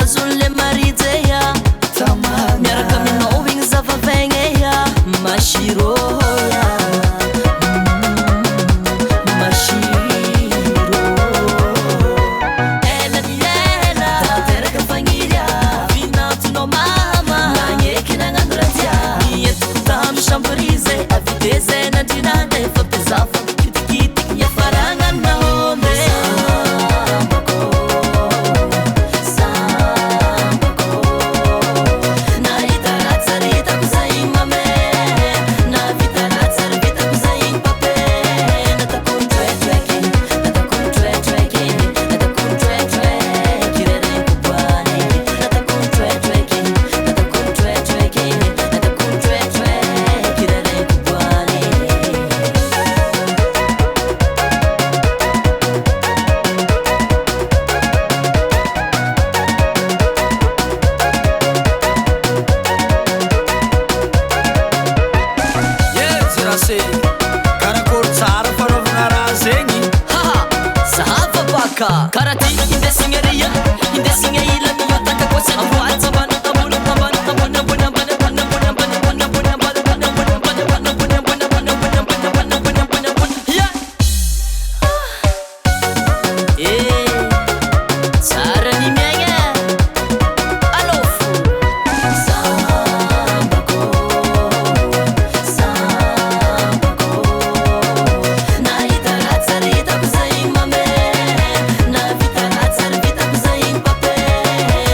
azon'le marijea miaraka aminao igny zavavaigneya mashiroya mashiro elaniela tateraka fagniria vinantonao mama nagneky nagnano ratia nientiko tamy chambrize avideze nandrinana efa bezafa kitikitiky niafaragnanahome Karakory tsara fanaovana raha zegny zahafapaka karaha ty indesigna ria indesigna ila miotaka kosa avoatsy ambany ambony ambany ambony ambony ambany ambony ambony ambony ambony ambony ambony ambony ambony ambony ambony ambony ambony ambony ambony ambony ambony ambony ya tsara ny miaigna alofo sambako sambako nahita raha tsara hitako zay igny mame navita raha tsara vitako zay igny pape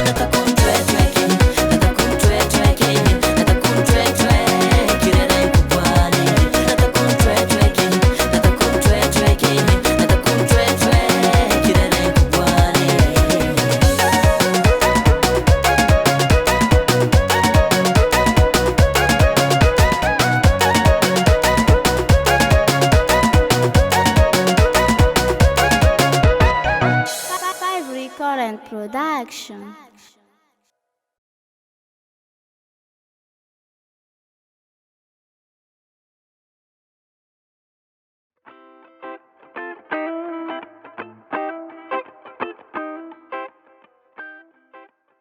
natako nitretraiky natako nitretraiky natako nitretraiky reraiko boany natako nitretraiky natako nitretraiky natako nitretraiky reraiko boany Five Recording Production.